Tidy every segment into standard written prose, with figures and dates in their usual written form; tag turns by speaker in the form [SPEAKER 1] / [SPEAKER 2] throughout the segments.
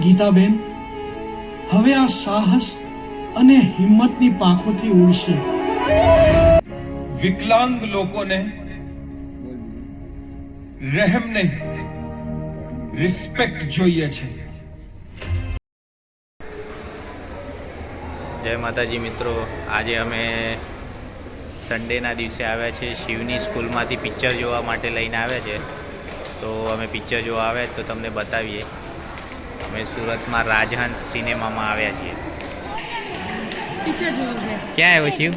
[SPEAKER 1] ગીતાબેન હવે આ સાહસ અને હિંમતની પાંખોથી ઉડશે.
[SPEAKER 2] વિકલાંગ લોકોને રહેમ નહીં, રિસ્પેક્ટ જોઈએ છે.
[SPEAKER 3] જય માતાજી મિત્રો, આજે અમે સન્ડેના દિવસે આવ્યા છે. શિવની સ્કૂલમાંથી પિક્ચર જોવા માટે લઈને આવ્યા છે. તો અમે પિક્ચર જોવા આવ્યા તો તમને બતાવીએ. અમે સુરતમાં રાજહંસ સિનેમામાં આવ્યા છીએ. ક્યાં આવ્યો શિવ?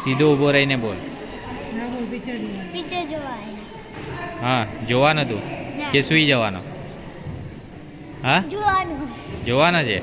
[SPEAKER 3] સીધો ઊભો રહીને બોલ. હા, જોવાનું તું કે સુઈ જવાનો? હા, જોવાનો છે.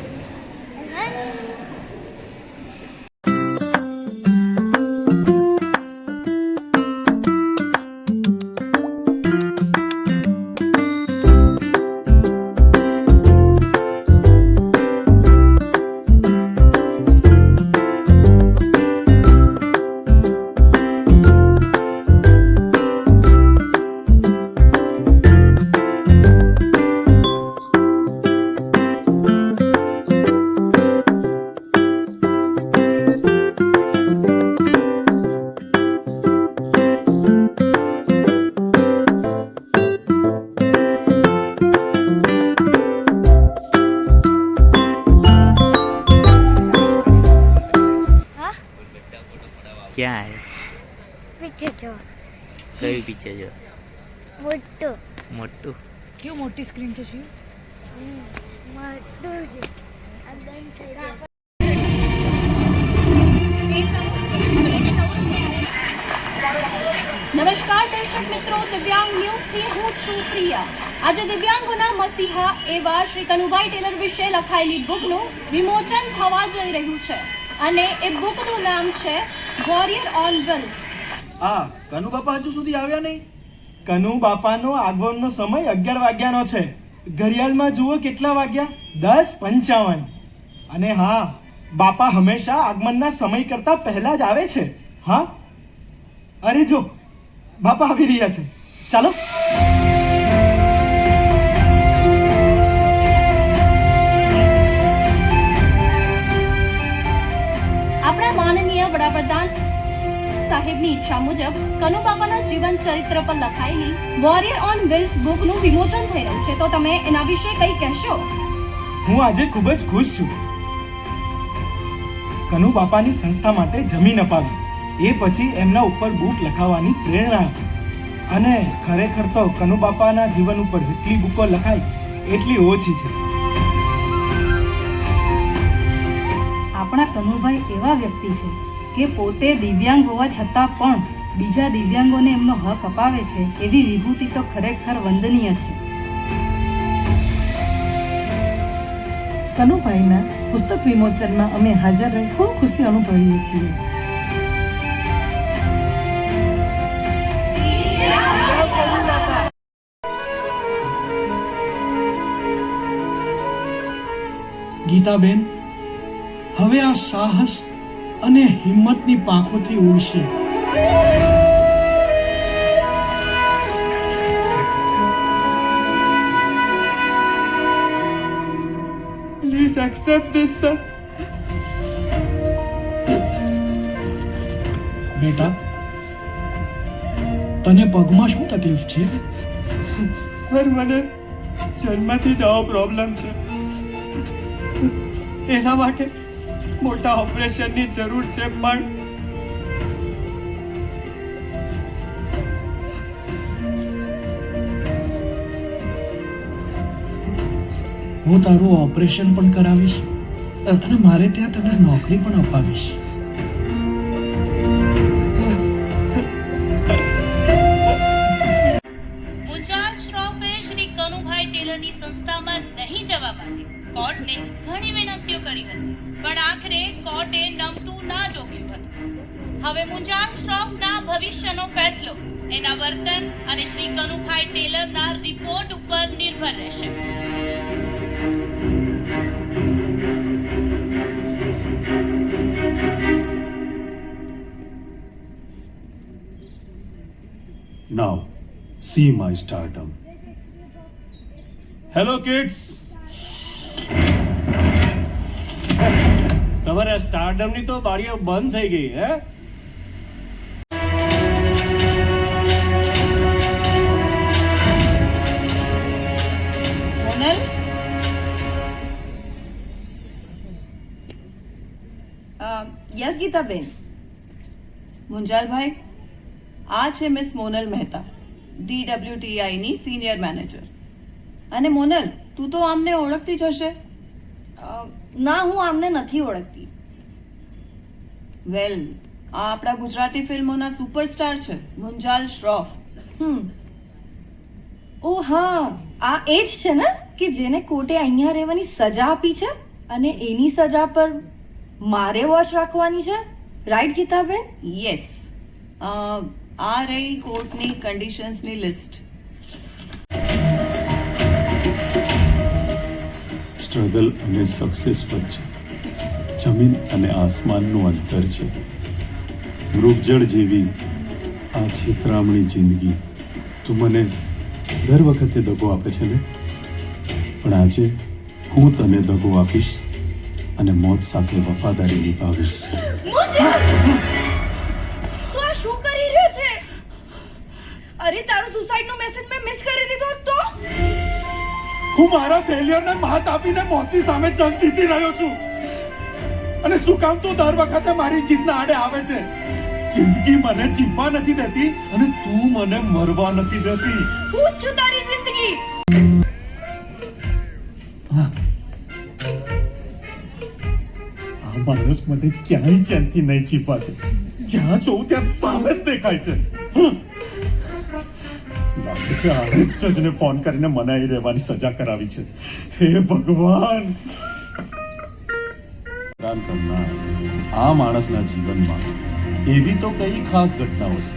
[SPEAKER 3] ક્યાં આવ્યો?
[SPEAKER 4] પિક્ચર જો.
[SPEAKER 3] કયું પિક્ચર જો?
[SPEAKER 4] મોટું.
[SPEAKER 3] મોટું?
[SPEAKER 5] કેવું મોટી સ્ક્રીન છે શિવ?
[SPEAKER 4] મોટું છે.
[SPEAKER 6] નમસ્કાર દર્શક મિત્રો, દિવ્યાંગ ન્યૂઝથી હું છું પ્રિયા. આજે દિવ્યાંગોના મસીહા એવા શ્રી કનુભાઈ ટેલર વિશે લખાયેલી બુકનું વિમોચન થવા જઈ રહ્યું છે અને એ બુકનું નામ છે વોરિયર ઓન વ્હીલ્સ.
[SPEAKER 1] કનુ બાપા હજુ સુધી આવ્યા નહીં. કનુ બાપાનો આગમનનો સમય 11 વાગ્યાનો છે. ઘડિયાળમાં જુઓ કેટલા વાગ્યા? 10:55. અને હા, બાપા હંમેશા આગમનના સમય કરતા પહેલા જ આવે છે. હા, અરે જો બાપા આવી રહ્યા છે. ચાલો.
[SPEAKER 6] આપણા માનનીય વડાપ્રધાન સાહેબની ઈચ્છા મુજબ કનુ બાપાના જીવન ચરિત્ર પર લખાયેલી વોરિયર ઓન વ્હીલ્સ બુકનું વિમોચન થઈ રહ્યું છે. તો તમે એના વિશે કંઈ કહેશો?
[SPEAKER 1] હું આજે ખૂબ જ ખુશ છું. કનુ બાપાની સંસ્થા માટે જમીન અપાવી, એ પછી એમના ઉપર બુક લખાવવાની પ્રેરણા આપી. અને ખરેખર તો કનુ બાપાના જીવન ઉપર જેટલી બુકો લખાય એટલી ઓછી છે.
[SPEAKER 5] આપણા કનુભાઈ એવા વ્યક્તિ છે કે પોતે દિવ્યાંગ હોવા છતાં પણ બીજા દિવ્યાંગોને એમનો હક અપાવે છે. એવી વિભૂતિ તો ખરેખર વંદનીય છે. કનુભાઈના પુસ્તક વિમોચનમાં અમે હાજર રહી ખૂબ ખુશી અનુભવીએ છીએ.
[SPEAKER 1] ગીતાબેન હવે આ સાહસ અને હિંમતની પાંખોથી ઉડશે. Please accept this, sir. બેટા, તને પગમાં શું તકલીફ છે? સર, મને જન્મથી જ આવો પ્રોબ્લેમ છે. એના માટે મોટા ઓપરેશનની જરૂર છે. પણ હું તારું ઓપરેશન પણ કરાવીશ અને મારે ત્યાં તને નોકરી પણ અપાવીશ.
[SPEAKER 6] મુંજાલ શ્રોફે શ્રી કનુભાઈ ટેલરની સંસ્થામાં નહીં જવા માટે કોર્ટને ઘણી વિનંતીઓ કરી હતી, પણ આખરે કોર્ટે નમતું ના જોગ્યું હતું. હવે મુંજાલ શ્રોફના ભવિષ્યનો ફેસલો એના વર્તન અને શ્રી કનુભાઈ ટેલરના રિપોર્ટ ઉપર નિર્ભર રહેશે.
[SPEAKER 7] Now, see my stardom.
[SPEAKER 4] Hello kids, તમારા સ્ટારડમની તો બારીઓ બંધ થઈ ગઈ હે?
[SPEAKER 5] Monel,
[SPEAKER 7] yes Gitaben. મુંજાલભાઈ, આ છે મિસ મોનલ મહેતા, DWTI ની સિનિયર મેનેજર. અને મોનલ, તું તો આમને ઓળખતી જ હશે.
[SPEAKER 8] ના, હું આમને નથી ઓળખતી.
[SPEAKER 7] વેલ, આ આપણા ગુજરાતી ફિલ્મોના સુપરસ્ટાર છે, મુંજાલ શ્રોફ.
[SPEAKER 8] ઓ હા, આ એ જ છે ને કે જેને કોર્ટે અહીંયા રહેવાની સજા આપી છે અને એની સજા પર મારે વોચ રાખવાની છે, રાઈટ ગીતાબેન?
[SPEAKER 7] યસ. આ રહી કોર્ટની કન્ડિશન્સની લિસ્ટ.
[SPEAKER 4] સ્ટ્રગલ અને સક્સેસ વચ્ચે જમીન અને આસમાનનું અંતર છે. મૃગજળ જેવી આ છેતરામણી જિંદગી તું મને દર વખતે દગો આપે છે ને, પણ આજે હું તને દગો આપીશ અને મોત સાથે વફાદારી નિભાવીશ.
[SPEAKER 8] તું આ શું કરી રહ્યો છે? અરે, તારો સુસાઇડ નો મેસેજ મેં મિસ કરી દીધો તો
[SPEAKER 4] હું મારા ફેલિયરને માત આપીને મોતની સામે જંગ જીતી રહ્યો છું. અને શું કામ તું દર વખતે મારી જીતના આડે આવે છે? જિંદગી મને જીવવા નથી દેતી અને તું મને મરવા નથી દેતી.
[SPEAKER 8] હું છું તારી જિંદગી.
[SPEAKER 4] આ માણસ મને ક્યાંય ચેનથી નહીં જીવવા દે. જ્યાં જોઉં ત્યાં સામે જ દેખાય છે. લાગે છે આને જજને ફોન કરીને મનાઈ રહેવાની સજા કરાવી છે. હે ભગવાન! હેરાન કરનાર આ માણસના જીવનમાં એવી તો કઈ ખાસ ઘટનાઓ છે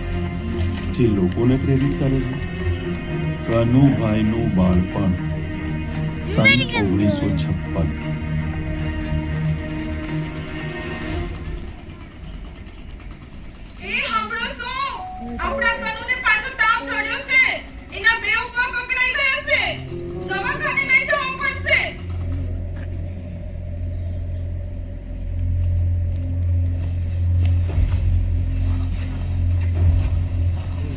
[SPEAKER 4] જે લોકોને પ્રેરિત કરે છે. કનુભાઈનું બાળપણ, સન 1956.
[SPEAKER 7] આપણા કનુને પાછો તાવ ચડ્યો છે. એના બે પગ અકળાઈ ગયા છે. દવાખાને લઈ જવું પડશે.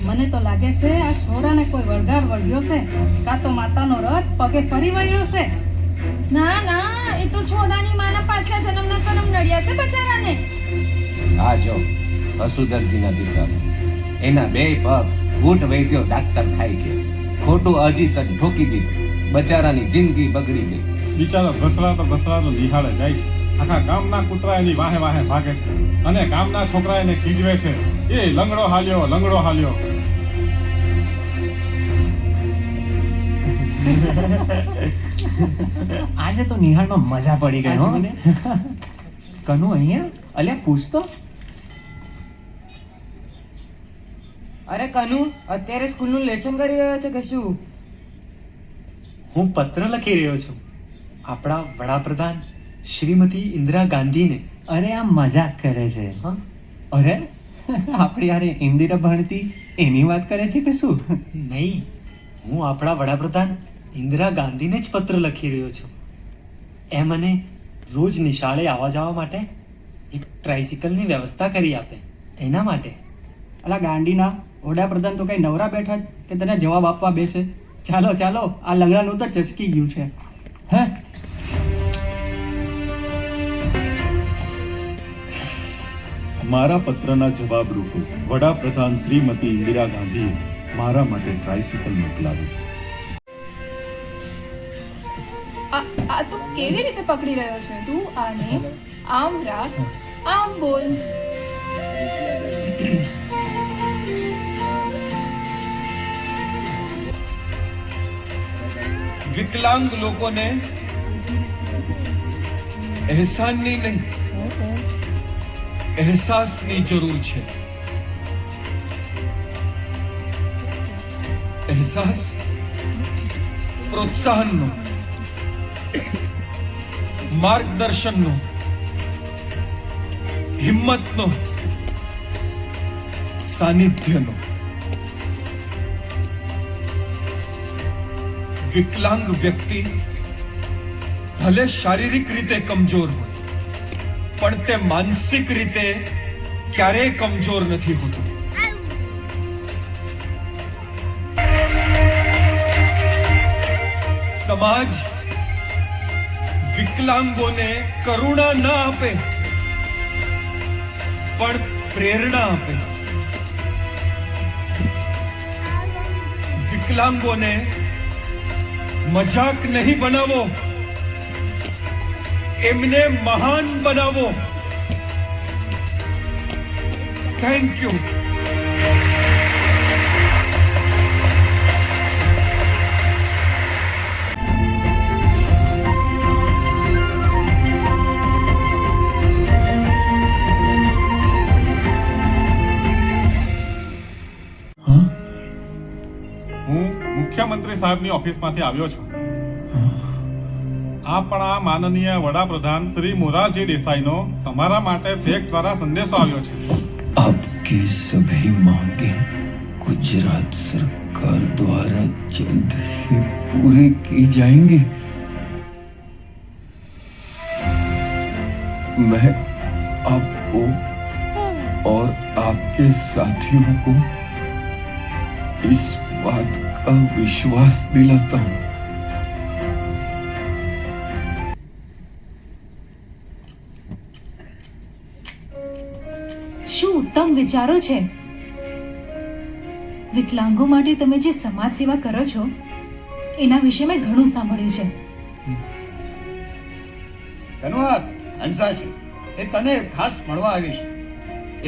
[SPEAKER 5] મને તો લાગે છે આ છોરાને કોઈ વળગાર વળગ્યો છે, કાં તો માતાનો રથ પગે ફરી વળ્યો છે.
[SPEAKER 8] ના ના, એ તો છોડાની માના પાછલા જન્મના કરમ નડ્યા છે બચારાને.
[SPEAKER 9] આ જો વસુધરજીના દીકરા, એના બે પગ ઊંટ વૈદ્યો ડાક્ટર ખાઈ ગયો. ખોટું અજીસન ઠોકી દીધું. બચારાની જિંદગી બગડી ગઈ.
[SPEAKER 4] બિચારો ઘસડાતો નિહાળે જાય છે. આખા ગામના કૂતરા એની વાહે વાહે ભાગે છે અને ગામના છોકરા એને ખીજવે છે. એ લંગડો હાલ્યો.
[SPEAKER 10] આજે તો નિહાળમાં મજા પડી ગઈ હો. કનુ અહીંયા અલ્યા પૂછતો.
[SPEAKER 7] અરે કનુ, અત્યારે સ્કૂલનું લેસન કરી રહ્યો છે કે શું?
[SPEAKER 10] હું પત્ર લખી રહ્યો છું આપણા વડાપ્રધાન શ્રીમતી ઇન્દિરા ગાંધીને. અરે આ મજાક કરે છે. હા, અરે આપણી યાર ઇન્દિરા ભણતી એની વાત કરે છે કે શું? નહીં, હું આપણા વડાપ્રધાન ઇન્દિરા ગાંધીને જ પત્ર લખી રહ્યો છું. એ મને રોજ નિશાળે આવવા જવા માટે એક ટ્રાઇસિકલની વ્યવસ્થા કરી આપે, એના માટે.
[SPEAKER 11] અલા ગાંડીના વડાપ્રધાન તો કઈ નવરા બેઠા જ કે તને જવાબ આપવા બેસે. ચાલો આ લંગડાનું તો ચચકી ગયું છે.
[SPEAKER 10] હે,
[SPEAKER 4] મારા પત્રના જવાબ રૂપે વડાપ્રધાન શ્રીમતી ઇન્દિરા ગાંધીએ મારા માટે ટ્રાઇસિકલ મોકલાવી.
[SPEAKER 8] આ તો કેવી રીતે પકડી રહ્યો છે તું? આને આમ રાખ, આમ બોલ.
[SPEAKER 2] વિકલાંગ લોકોને એહસાનની નહીં, અહેસાસની જરૂર છે. અહેસાસ પ્રોત્સાહનનો, માર્ગદર્શનનો, હિંમતનો, સાનિધ્યનો. વિકલાંગ વ્યક્તિ ભલે શારીરિક રીતે કમજોર હોય પણ તે માનસિક રીતે ક્યારેય કમજોર નથી હોતો. સમાજ વિકલાંગોને કરુણા ન આપે પણ પ્રેરણા આપે. વિકલાંગોને મજાક નહીં બનાવો, એમને મહાન બનાવો. Thank you.
[SPEAKER 12] હું મુખ્યમંત્રી સાહેબની ઓફિસમાંથી આવ્યો છું. આપણા માનનીય વડાપ્રધાન શ્રી મોરારજી દેસાઈનો તમારા માટે ફેક્સ દ્વારા સંદેશો આવ્યો છે.
[SPEAKER 13] आपकी सभी मांगे गुजरात सरकार द्वारा जल्द ही पूरी की जाएंगी. मैं आपको और आपके साथियों को इस बात का विश्वास दिलाता हूं.
[SPEAKER 5] શું ઉત્તમ વિચારો છે. વિકલાંગો માટે તમે જે સમાજ સેવા કરો છો એના વિશે મેં ઘણું સાંભળ્યું છે.
[SPEAKER 11] ધન્યવાદ. હંસા છે એ તને ખાસ મળવા આવી છે.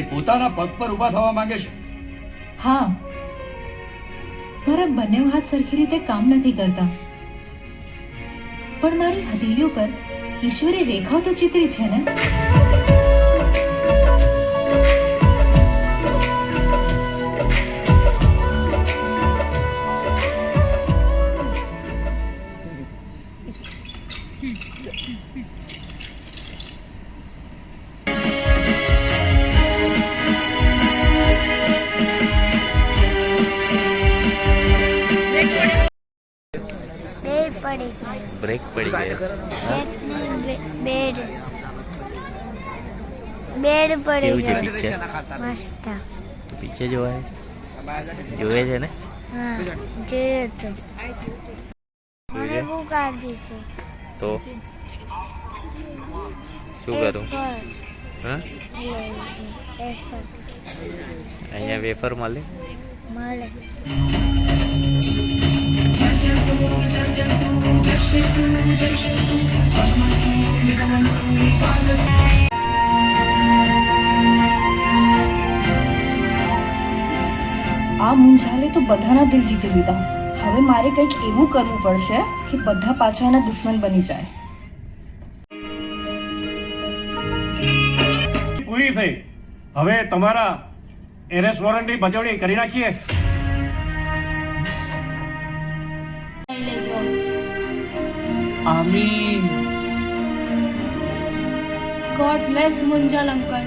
[SPEAKER 11] એ પોતાના પગ પર ઊભા થવા માંગે છે.
[SPEAKER 5] હા, મારા બંને હાથ સરખી રીતે કામ નથી કરતા પણ મારી હથેળીઓ પર ઈશ્વરે રેખાઓ તો ચિતરી છે ને.
[SPEAKER 3] બ્રેક પડી ગઈ.
[SPEAKER 8] બેડ બેડ પડી
[SPEAKER 3] કેવું છે
[SPEAKER 8] ગયું.
[SPEAKER 3] પિક્ચર?
[SPEAKER 8] મસ્ત.
[SPEAKER 3] પિક્ચર જોવાય જોવે છે ને?
[SPEAKER 8] હા, જોયું તો.
[SPEAKER 3] જોયું
[SPEAKER 8] મને
[SPEAKER 3] છે?
[SPEAKER 8] ભૂખ લાગી છે.
[SPEAKER 3] તો શું કરું?
[SPEAKER 8] વેફર
[SPEAKER 3] હા,
[SPEAKER 8] લેવી છે. વેફર
[SPEAKER 3] અહીંયા વેફર મળે.
[SPEAKER 8] મળે. આ મુંજાલે તો બધાના દિલ જીતી લીધા. હવે મારે કંઈક એવું કરવું પડશે કે બધા પાછા એના દુશ્મન બની જાય.
[SPEAKER 11] પૂરી થઈ. હવે તમારા એરેસ્ટ વોરંટની ભજવણી કરી નાખીએ. આમીન.
[SPEAKER 8] God bless Munjal uncle.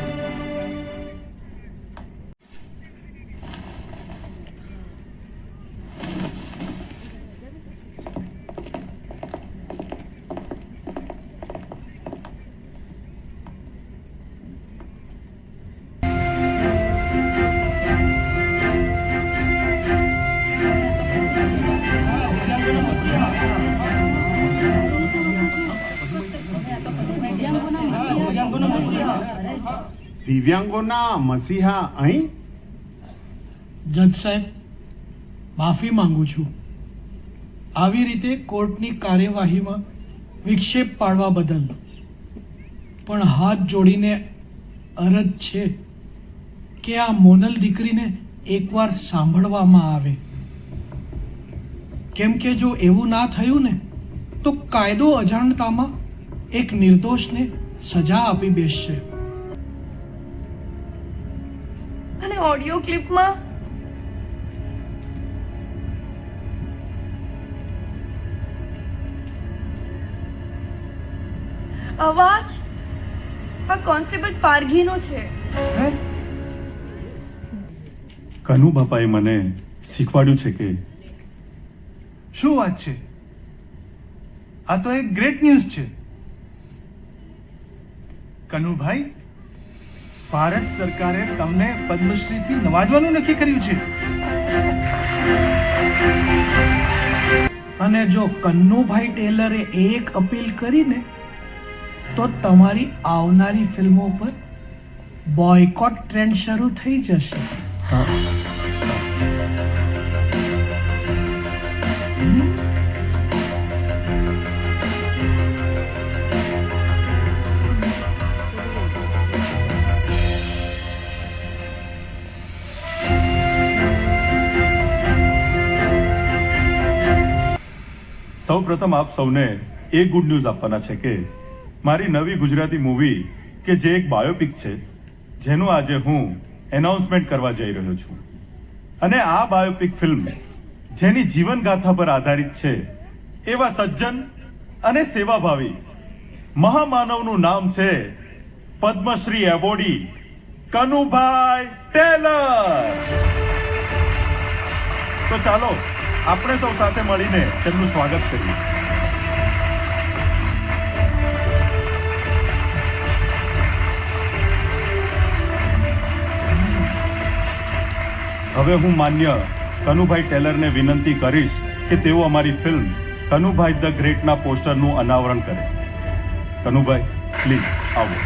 [SPEAKER 12] દિવ્યાંગોના મસીહા અહીં?
[SPEAKER 1] જજ સાહેબ, માફી માંગુ છું આવી રીતે કોર્ટની કાર્યવાહીમાં વિક્ષેપ પાડવા બદલ. પણ હાથ જોડીને અરજ છે કે આ મોનલ દીકરીને એકવાર સાંભળવામાં આવે, કેમ કે જો એવું ના થયું ને તો કાયદો અજાણતામાં એક નિર્દોષને સજા આપી બેસશે.
[SPEAKER 8] અને ઓડિયો ક્લિપમાં અવાજ આ કોન્સ્ટેબલ પારઘીનો છે.
[SPEAKER 4] કનુ બાપાએ મને શીખવાડ્યું છે કે
[SPEAKER 1] શું વાત છે? આ તો એક ગ્રેટ ન્યૂઝ છે કનુભાઈ. ભારત સરકારે તમને પદ્મશ્રીથી નવાજવાનું નક્કી કર્યું છે. અને જો કન્નુભાઈ ટેલરે એક અપીલ કરીને તો તમારી આવનારી ફિલ્મો પર બોયકોટ ટ્રેન્ડ શરૂ થઈ જશે.
[SPEAKER 4] સૌપ્રથમ આપ સૌને એ ગુડ ન્યૂઝ આપવાના છે કે મારી નવી ગુજરાતી મૂવી કે જે એક બાયોપિક છે જેનું આજે હું એનાઉન્સમેન્ટ કરવા જઈ રહ્યો છું. અને આ બાયોપિક ફિલ્મ જેની જીવનગાથા પર આધારિત છે એવા સજ્જન અને સેવાભાવી મહામાનવનું નામ છે પદ્મશ્રી એવોર્ડી કનુભાઈ ટેલર. તો ચાલો આપણે સૌ સાથે મળીને તેમનું સ્વાગત કરીએ. હવે હું માન્ય કનુભાઈ ટેલરને વિનંતી કરીશ કે તેઓ અમારી ફિલ્મ કનુભાઈ ધ ગ્રેટના પોસ્ટરનું અનાવરણ કરે. કનુભાઈ પ્લીઝ આવો.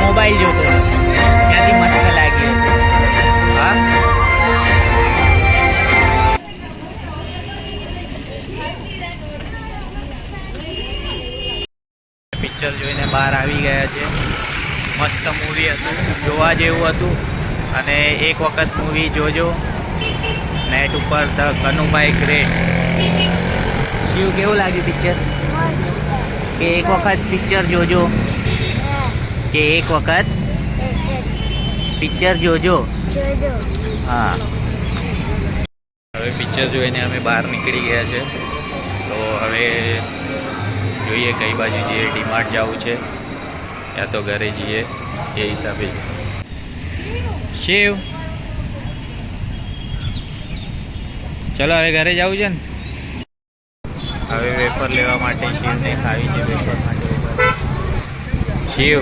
[SPEAKER 3] મોબાઈલ જોતો ત્યાંથી મસ્ત લાગ્યું. હા પિક્ચર જોઈને બહાર આવી ગયા છે. મસ્ત મૂવી હતું, જોવા જેવું હતું. અને એક વખત મૂવી જોજો નેટ ઉપર ધ કનુભાઈ ગ્રેટ. શિવ કેવું લાગ્યું પિક્ચર? કે એક વખત પિક્ચર જોજો, કે એક વખત પિક્ચર જોજો. હા, હવે પિક્ચર જોઈને અમે બહાર નીકળી ગયા છે. તો હવે જોઈએ કઈ બાજુ જઈએ. ડીમાર્ટ જવું છે યા તો ઘરે જઈએ એ હિસાબે. શિવ ચલો હવે ઘરે જવું છે ને. હવે વેફર લેવા માટે શિવને ખાવી છે. વેફર માટે શિવ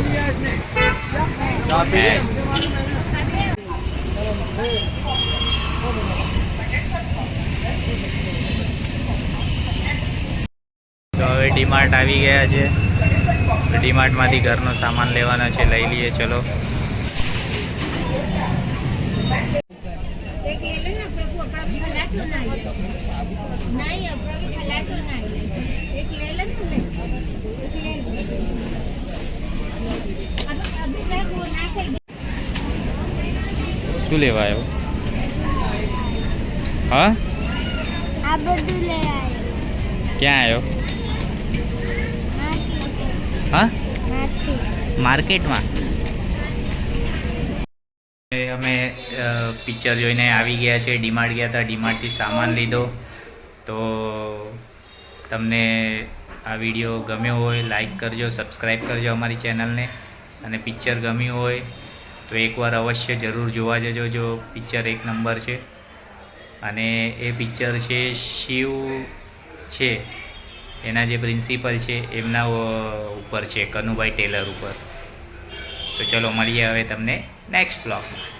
[SPEAKER 3] તો હવે ડીમાર્ટ આવી ગયા છે. ડીમાર્ટમાંથી ઘરનો સામાન લેવાનો છે, લઈ લઈએ. ચલો શું લેવા આવ્યો? હા,
[SPEAKER 8] આ બધું લે આવ્યો.
[SPEAKER 3] ક્યાં આવ્યો? હા, માર્કેટમાં. અમે પિક્ચર જોઈને આવી ગયા છે. ડીમાર્ટ ગયા હતા, ડીમાર્ટથી સામાન લીધો. તો તમને આ વિડીયો ગમ્યો હોય લાઈક કરજો, સબસ્ક્રાઈબ કરજો અમારી ચેનલને. અને પિક્ચર ગમ્યું હોય તો એકવાર અવશ્ય જરૂર જોવા જજો. જો પિક્ચર એક નંબર છે. અને એ પિક્ચર છે શિવ છે એના જે પ્રિન્સિપલ છે એમના ઉપર છે, કનુભાઈ ટેલર ઉપર. તો ચલો મળીએ હવે તમને નેક્સ્ટ બ્લોગમાં.